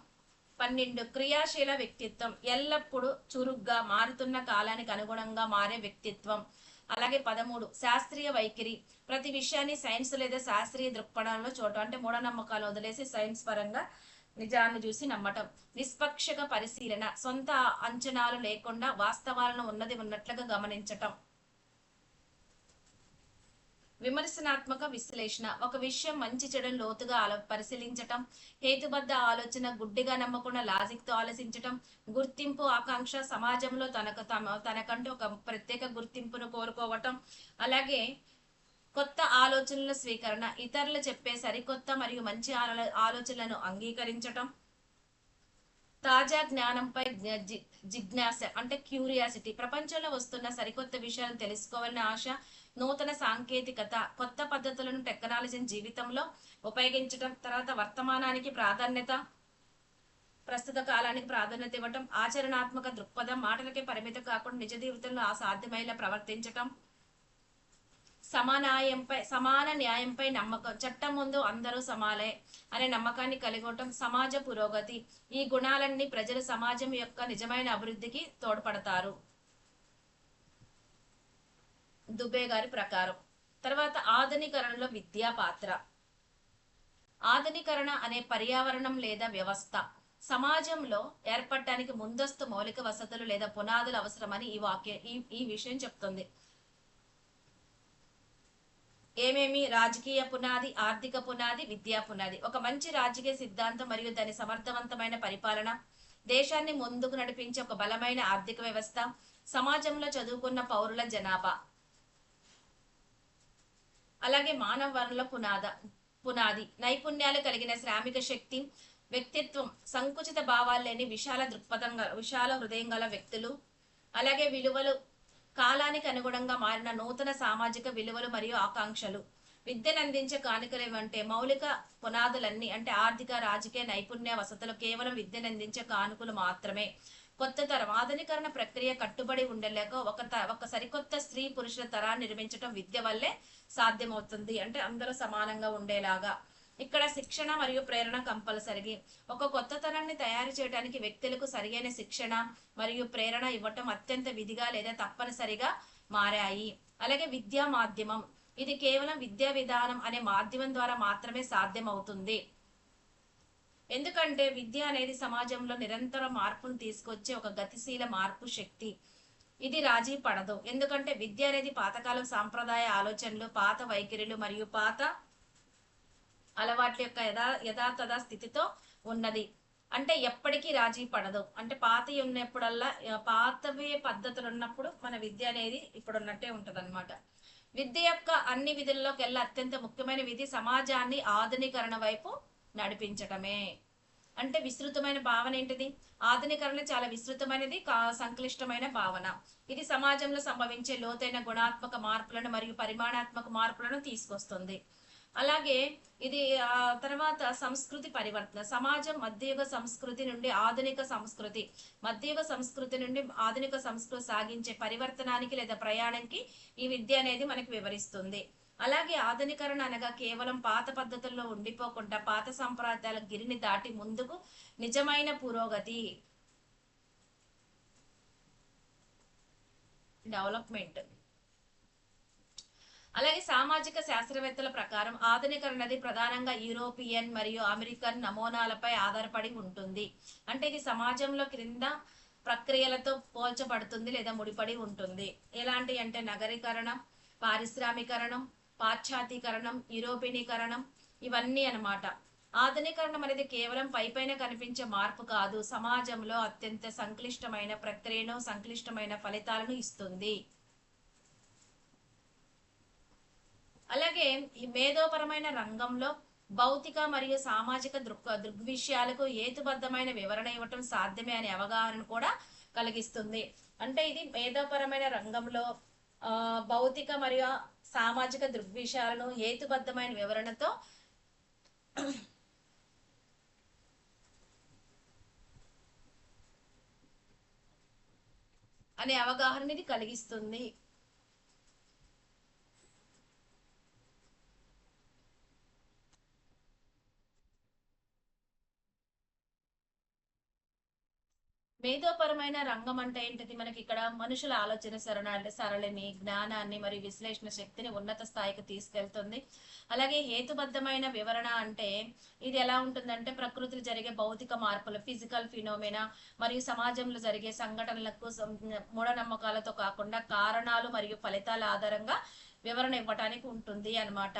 12 క్రియాశీల వ్యక్తిత్వం, ఎల్లప్పుడూ చురుగ్గా మారుతున్న కాలానికి అనుగుణంగా మారే వ్యక్తిత్వం. అలాగే 13 శాస్త్రీయ వైఖరి, ప్రతి విషయాన్ని సైన్స్ లేదా శాస్త్రీయ దృక్పథంలో చూడటం, అంటే మూఢనమ్మకాలు వదిలేసి సైన్స్ పరంగా నిజాన్ని చూసి నమ్మటం. నిష్పక్షక పరిశీలన, సొంత అంచనాలు లేకుండా వాస్తవాలను ఉన్నది ఉన్నట్లుగా గమనించటం. విమర్శనాత్మక విశ్లేషణ, ఒక విషయం మంచి చెడును లోతుగా పరిశీలించటం. హేతుబద్ధ ఆలోచన, గుడ్డిగా నమ్మకుండా లాజిక్ తో ఆలోచించటం. గుర్తింపు ఆకాంక్ష, సమాజంలో తనకంటూ ఒక ప్రత్యేక గుర్తింపును కోరుకోవటం. అలాగే కొత్త ఆలోచనల స్వీకరణ, ఇతరులు చెప్పే సరికొత్త మరియు మంచి ఆలోచనలను అంగీకరించటం. తాజా జ్ఞానంపై జిజ్ఞాస అంటే క్యూరియాసిటీ, ప్రపంచంలో వస్తున్న సరికొత్త విషయాలను తెలుసుకోవాలనే ఆశ. నూతన సాంకేతికత, కొత్త పద్ధతులను, టెక్నాలజీని జీవితంలో ఉపయోగించటం. తర్వాత వర్తమానానికి ప్రాధాన్యత, ప్రస్తుత కాలానికి ప్రాధాన్యత ఇవ్వటం. ఆచరణాత్మక దృక్పథం, మాటలకే పరిమితం కాకుండా నిజ జీవితంలో సాధ్యమయ్యేలా ప్రవర్తించటం. సమాన న్యాయంపై నమ్మకం, చట్టం ముందు అందరూ సమాలే అనే నమ్మకాన్ని కలిగి ఉండటం, సమాజ పురోగతి. ఈ గుణాలన్నీ ప్రజలు సమాజం యొక్క నిజమైన అభివృద్ధికి తోడ్పడతారు, దుబే గారి ప్రకారం. తర్వాత ఆధునీకరణలో విద్యా పాత్ర. ఆధునీకరణ అనే పర్యావరణం లేదా వ్యవస్థ సమాజంలో ఏర్పడటానికి ముందస్తు మౌలిక వసతులు లేదా పునాదులు అవసరమని ఈ విషయం చెప్తుంది. ఏమేమి? రాజకీయ పునాది, ఆర్థిక పునాది, విద్యా పునాది. ఒక మంచి రాజకీయ సిద్ధాంతం మరియు దాని సమర్థవంతమైన పరిపాలన, దేశాన్ని ముందుకు నడిపించే ఒక బలమైన ఆర్థిక వ్యవస్థ, సమాజంలో చదువుకున్న పౌరుల జనాభా, అలాగే మానవ వనరుల పునాది, నైపుణ్యాలు కలిగిన శ్రామిక శక్తి, వ్యక్తిత్వం, సంకుచిత భావాలు లేని విశాల హృదయం గల వ్యక్తులు, అలాగే విలువలు, కాలానికి అనుగుణంగా మారిన నూతన సామాజిక విలువలు మరియు ఆకాంక్షలు. విద్యను అందించే కానుకలు ఏమంటే మౌలిక పునాదులన్నీ అంటే ఆర్థిక, రాజకీయ, నైపుణ్య వసతులు కేవలం విద్యను అందించే కానుకలు మాత్రమే. కొత్త తరం ఆధునీకరణ ప్రక్రియ కట్టుబడి ఉండలేక ఒక సరికొత్త స్త్రీ పురుషుల తరాన్ని నిర్మించడం విద్య వల్లే సాధ్యమవుతుంది. అంటే అందరూ సమానంగా ఉండేలాగా. ఇక్కడ శిక్షణ మరియు ప్రేరణ కంపల్సరీ. ఒక కొత్త తరాన్ని తయారు చేయడానికి వ్యక్తులకు సరియైన శిక్షణ మరియు ప్రేరణ ఇవ్వటం అత్యంత విధిగా లేదా తప్పనిసరిగా మారాయి. అలాగే విద్యా మాధ్యమం, ఇది కేవలం విద్యా విధానం అనే మాధ్యమం ద్వారా మాత్రమే సాధ్యమవుతుంది. ఎందుకంటే విద్య అనేది సమాజంలో నిరంతర మార్పును తీసుకొచ్చే ఒక గతిశీల మార్పు శక్తి. ఇది రాజీ పడదు. ఎందుకంటే విద్య అనేది పాతకాలం సాంప్రదాయ ఆలోచనలు, పాత వైఖరులు మరియు పాత అలవాట్ల యొక్క యథాతథ స్థితితో ఉన్నది. అంటే ఎప్పటికీ రాజీ పడదు. అంటే పాతవి ఉన్నప్పుడల్లా పాతవే పద్ధతులు ఉన్నప్పుడు మన విద్య అనేది ఇప్పుడున్నట్టే ఉంటది అనమాట. విద్య యొక్క అన్ని విధుల్లోకి వెళ్ళి అత్యంత ముఖ్యమైన విధి సమాజాన్ని ఆధునీకరణ వైపు నడిపించటమే. అంటే విస్తృతమైన భావన ఏంటిది? ఆధునీకరణ చాలా విస్తృతమైనది, సంక్లిష్టమైన భావన. ఇది సమాజంలో సంభవించే లోతైన గుణాత్మక మార్పులను మరియు పరిమాణాత్మక మార్పులను తీసుకొస్తుంది. అలాగే ఇది తర్వాత సంస్కృతి పరివర్తన. సమాజం మధ్యయుగ సంస్కృతి నుండి ఆధునిక సంస్కృతి, ఆధునిక సంస్కృతి సాగించే పరివర్తనానికి లేదా ప్రయాణానికి ఈ విద్య అనేది మనకి వివరిస్తుంది. అలాగే ఆధునీకరణ అనగా కేవలం పాత పద్ధతుల్లో ఉండిపోకుండా పాత సంప్రదాయాల గిరిని దాటి ముందుకు నిజమైన పురోగతి, డెవలప్మెంట్. అలాగే సామాజిక శాస్త్రవేత్తల ప్రకారం ఆధునీకరణ అనేది ప్రధానంగా యూరోపియన్ మరియు అమెరికన్ నమూనాలపై ఆధారపడి ఉంటుంది. అంటే ఇది సమాజంలో క్రింద ప్రక్రియలతో పోల్చబడుతుంది లేదా ముడిపడి ఉంటుంది. ఎలాంటి అంటే నగరీకరణ, పారిశ్రామికరణం, పాశ్చాత్యీకరణం, యూరోపియనీకరణం, ఇవన్నీ అన్నమాట. ఆధునీకరణం అనేది కేవలం పైపైన కనిపించే మార్పు కాదు, సమాజంలో అత్యంత సంక్లిష్టమైన ప్రక్రియను, సంక్లిష్టమైన ఫలితాలను ఇస్తుంది. అలాగే ఈ మేధోపరమైన రంగంలో భౌతిక మరియు సామాజిక దృగ్విషయాలకు హేతుబద్ధమైన వివరణ ఇవ్వటం సాధ్యమే అనే అవగాహన కూడా కలిగిస్తుంది. అంటే ఇది మేధోపరమైన రంగంలో భౌతిక మరియు సామాజిక దృగ్విషయాలను హేతుబద్ధమైన వివరణతో అనే అవగాహనని కలిగిస్తుంది. మేధోపరమైన రంగం అంటే ఏంటిది? మనకి ఇక్కడ మనుషుల ఆలోచన సరళిని, జ్ఞానాన్ని మరియు విశ్లేషణ శక్తిని ఉన్నత స్థాయికి తీసుకెళ్తుంది. అలాగే హేతుబద్ధమైన వివరణ అంటే ఇది ఎలా ఉంటుందంటే ప్రకృతిలో జరిగే భౌతిక మార్పులు, ఫిజికల్ ఫినోమినా మరియు సమాజంలో జరిగే సంఘటనలకు మూఢనమ్మకాలతో కాకుండా కారణాలు మరియు ఫలితాల ఆధారంగా వివరణ ఇవ్వటానికి ఉంటుంది అన్నమాట.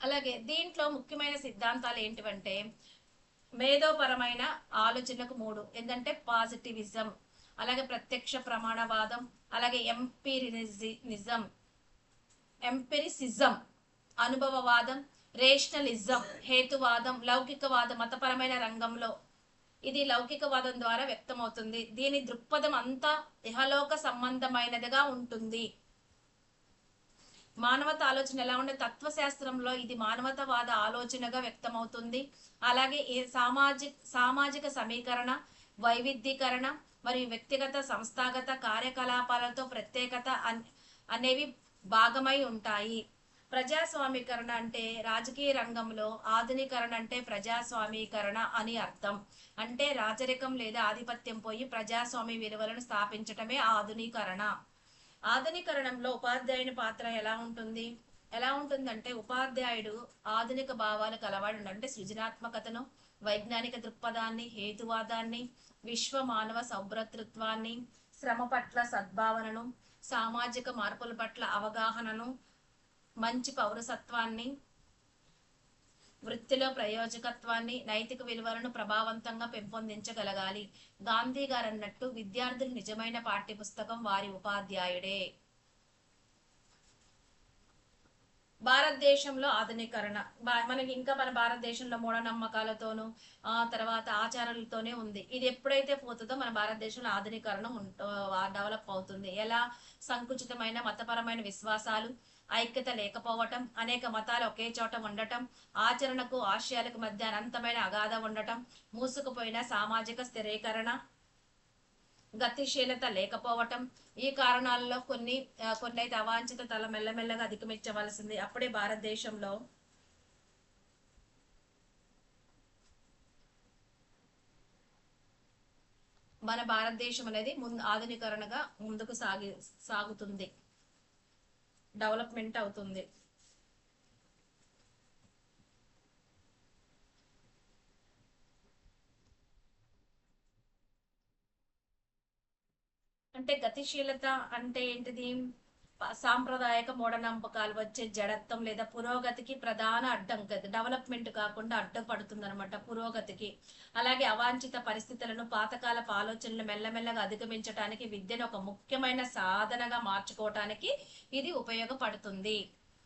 అలాగే దీంట్లో ముఖ్యమైన సిద్ధాంతాలు ఏంటివంటే మేధోపరమైన ఆలోచనలకు 3 ఏంటంటే పాజిటివిజం, అలాగే ప్రత్యక్ష ప్రమాణవాదం, అలాగే ఎంపిరిసిజం, అనుభవవాదం, రేషనలిజం, హేతువాదం, లౌకికవాదం. మతపరమైన రంగంలో ఇది లౌకికవాదం ద్వారా వ్యక్తమవుతుంది. దీని దృక్పథం అంతా ఇహలోక సంబంధమైనదిగా ఉంటుంది. మానవత ఆలోచన ఎలా ఉండే తత్వశాస్త్రంలో ఇది మానవతావాద ఆలోచనగా వ్యక్తమవుతుంది. అలాగే ఈ సామాజిక సమీకరణ, వైవిధ్యీకరణ మరియు వ్యక్తిగత సంస్థాగత కార్యకలాపాలతో ప్రత్యేకత అనేవి భాగమై ఉంటాయి. ప్రజాస్వామీకరణ అంటే రాజకీయ రంగంలో ఆధునీకరణ అంటే ప్రజాస్వామీకరణ అని అర్థం. అంటే రాజరికం లేదా ఆధిపత్యం పోయి ప్రజాస్వామ్య విలువలను స్థాపించటమే ఆధునీకరణ. ఆధునీకరణంలో ఉపాధ్యాయుని పాత్ర ఎలా ఉంటుందంటే ఉపాధ్యాయుడు ఆధునిక భావాలు కలవాడు, అంటే సృజనాత్మకతను, వైజ్ఞానిక దృక్పథాన్ని, హేతువాదాన్ని, విశ్వ మానవ సౌభ్రతృత్వాన్ని, శ్రమ పట్ల సద్భావనను, సామాజిక మార్పుల పట్ల అవగాహనను, మంచి పౌరసత్వాన్ని, వృత్తిలో ప్రయోజకత్వాన్ని, నైతిక విలువలను ప్రభావవంతంగా పెంపొందించగలగాలి. గాంధీ గారు అన్నట్టు విద్యార్థులు నిజమైన పాఠ్యపుస్తకం వారి ఉపాధ్యాయుడే. భారతదేశంలో ఆధునీకరణ మనకి ఇంకా మన భారతదేశంలో మూఢనమ్మకాలతోనూ తర్వాత ఆచారాలతోనే ఉంది. ఇది ఎప్పుడైతే పోతుందో మన భారతదేశంలో ఆధునీకరణ డెవలప్ అవుతుంది. ఎలా? సంకుచితమైన మతపరమైన విశ్వాసాలు, ఐక్యత లేకపోవటం, అనేక మతాలు ఒకే చోట ఉండటం, ఆచరణకు ఆశయాలకు మధ్య అనంతమైన అగాధ ఉండటం, మూసుకుపోయిన సామాజిక స్థిరీకరణ, గతిశీలత లేకపోవటం. ఈ కారణాలలో కొన్ని అయితే అవాంఛిత తల మెల్లమెల్లగా అధిగమించవలసింది. అప్పుడే భారతదేశంలో మన భారతదేశం అనేది ఆధునీకరణగా ముందుకు సాగుతుంది, డెవలప్మెంట్ అవుతుంది. అంటే గతిశీలత అంటే ఏంటిది? సాంప్రదాయక మూఢనమ్మకాలు వచ్చే జడత్వం లేదా పురోగతికి ప్రధాన అడ్డం కదా, డెవలప్మెంట్ కాకుండా అడ్డుపడుతుంది అనమాట పురోగతికి. అలాగే అవాంఛిత పరిస్థితులను, పాతకాలపు ఆలోచనలు మెల్లమెల్లగా అధిగమించడానికి విద్యను ఒక ముఖ్యమైన సాధనగా మార్చుకోవటానికి ఇది ఉపయోగపడుతుంది.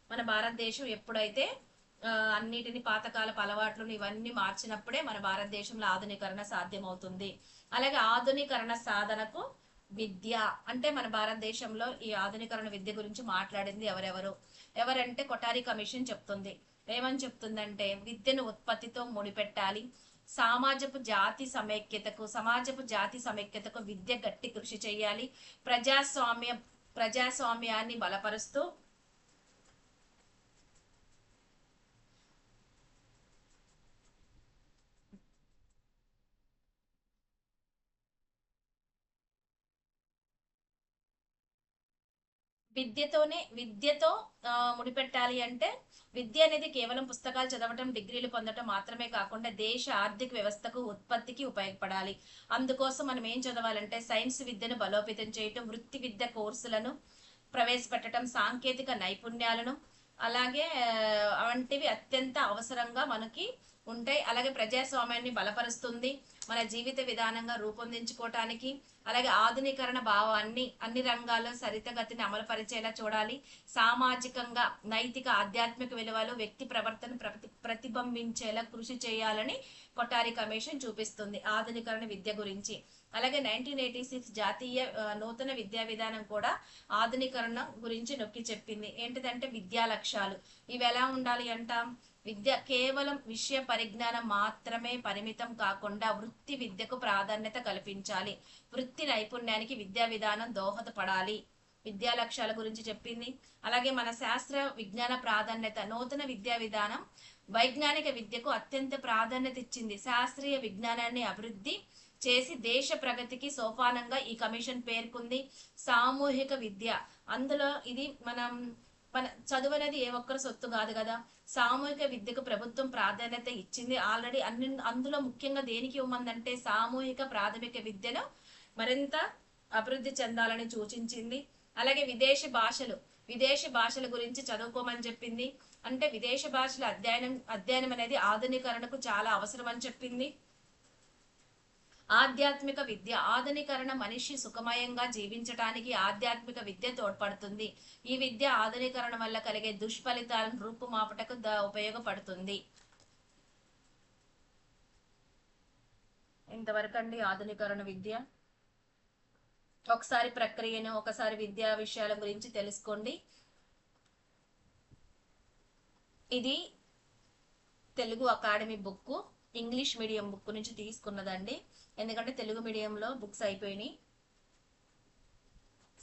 మన భారతదేశం ఎప్పుడైతే అన్నిటిని పాతకాలపు అలవాట్లను ఇవన్నీ మార్చినప్పుడే మన భారతదేశంలో ఆధునీకరణ సాధ్యమవుతుంది. అలాగే ఆధునీకరణ సాధనకు విద్య అంటే మన భారతదేశంలో ఈ ఆధునీకరణ విద్య గురించి మాట్లాడింది ఎవరంటే కొఠారి కమిషన్ చెప్తుంది. ఏమని చెప్తుందంటే విద్యను ఉత్పత్తితో ముడిపెట్టాలి, సమాజపు జాతి సమైక్యతకు విద్య గట్టి కృషి చేయాలి, ప్రజాస్వామ్యాన్ని బలపరుస్తూ విద్యతో ముడిపెట్టాలి. అంటే విద్య అనేది కేవలం పుస్తకాలు చదవటం, డిగ్రీలు పొందటం మాత్రమే కాకుండా దేశ ఆర్థిక వ్యవస్థకు, ఉత్పత్తికి ఉపయోగపడాలి. అందుకోసం మనం ఏం చదవాలంటే సైన్స్ విద్యను బలోపేతం చేయటం, వృత్తి విద్య కోర్సులను ప్రవేశపెట్టడం, సాంకేతిక నైపుణ్యాలను అలాగే వంటివి అత్యంత అవసరంగా మనకి ఉంటాయి. అలాగే ప్రజాస్వామ్యాన్ని బలపరుస్తుంది, మన జీవిత విధానంగా రూపొందించుకోవటానికి. అలాగే ఆధునీకరణ భావాన్ని అన్ని రంగాల్లో సరితగతిని అమలుపరిచేలా చూడాలి. సామాజికంగా నైతిక ఆధ్యాత్మిక విలువలు వ్యక్తి ప్రవర్తన ప్రతిబింబించేలా కృషి చేయాలని కొఠారి కమిషన్ చూపిస్తుంది ఆధునీకరణ విద్య గురించి. అలాగే 1986 జాతీయ నూతన విద్యా విధానం కూడా ఆధునీకరణ గురించి నొక్కి చెప్పింది. ఏంటిదంటే విద్యా లక్ష్యాలు. ఇవి ఎలా ఉండాలి అంట? విద్య కేవలం విషయ పరిజ్ఞానం మాత్రమే పరిమితం కాకుండా వృత్తి విద్యకు ప్రాధాన్యత కల్పించాలి. వృత్తి నైపుణ్యానికి విద్యా విధానం దోహదపడాలి. విద్యా లక్ష్యాల గురించి చెప్పింది. అలాగే మన శాస్త్ర విజ్ఞాన ప్రాధాన్యత. నూతన విద్యా విధానం వైజ్ఞానిక విద్యకు అత్యంత ప్రాధాన్యత ఇచ్చింది. శాస్త్రీయ విజ్ఞానాన్ని అభివృద్ధి చేసి దేశ ప్రగతికి సోపానంగా ఈ కమిషన్ పేర్కొంది. సామూహిక విద్య. అందులో ఇది మన చదువు అనేది ఏ ఒక్కరి సొత్తు కాదు కదా. సామూహిక విద్యకు ప్రభుత్వం ప్రాధాన్యత ఇచ్చింది ఆల్రెడీ. అందులో ముఖ్యంగా దేనికి ఇవ్వమందంటే సామూహిక ప్రాథమిక విద్యను మరింత అభివృద్ధి చెందాలని సూచించింది. అలాగే విదేశీ భాషల గురించి చదువుకోమని చెప్పింది. అంటే విదేశీ భాషల అధ్యయనం అనేది ఆధునీకరణకు చాలా అవసరం అని చెప్పింది. ఆధ్యాత్మిక విద్య. ఆధునీకరణ మనిషి సుఖమయంగా జీవించటానికి ఆధ్యాత్మిక విద్య తోడ్పడుతుంది. ఈ విద్య ఆధునీకరణ వల్ల కలిగే దుష్ఫలితాలను రూపుమాపుటకు ఉపయోగపడుతుంది. ఇంతవరకు అండి ఆధునీకరణ విద్య. ఒకసారి ప్రక్రియను, ఒకసారి విద్యా విషయాల గురించి తెలుసుకోండి. ఇది Telugu academy book, English medium book నుంచి తీసుకున్నదండి. ఎందుకంటే తెలుగు మీడియంలో బుక్స్ అయిపోయినాయి.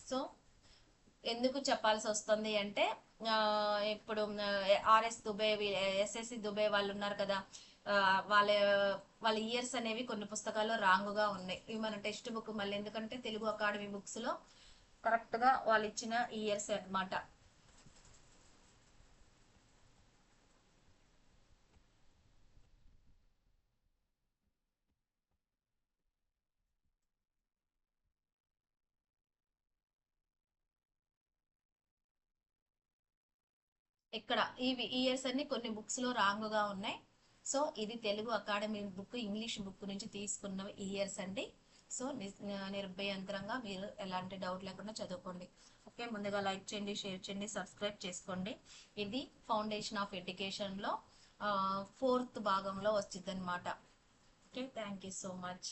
సో ఎందుకు చెప్పాల్సి వస్తుంది అంటే ఆ, ఇప్పుడు ఆర్ఎస్ దుబే ఎస్ఎస్సి దుబే వాళ్ళు ఉన్నారు కదా. ఆ, వాళ్ళ వాళ్ళ ఇయర్స్ అనేవి కొన్ని పుస్తకాల్లో రాంగుగా ఉన్నాయి. ఇవి మన టెక్స్ట్ బుక్ మళ్ళీ ఎందుకంటే తెలుగు అకాడమీ బుక్స్ లో కరెక్ట్ గా వాళ్ళు ఇచ్చిన ఇయర్స్ అన్నమాట. ఇక్కడ ఇవి ఇయర్స్ అన్ని కొన్ని బుక్స్ లో రాంగ్ గా ఉన్నాయి. సో ఇది Telugu academy book English book నుంచి తీసుకున్న ఇయర్స్ అండి. సో నిర్భయంతరంగా మీరు ఎలాంటి డౌట్ లేకుండా చదువుకోండి. ఓకే, ముందుగా లైక్ చేయండి, షేర్ చేయండి, సబ్స్క్రైబ్ చేసుకోండి. ఇది ఫౌండేషన్ ఆఫ్ ఎడ్యుకేషన్ లో 4th భాగంలో వచ్చింది అనమాట. Okay, thank you so much.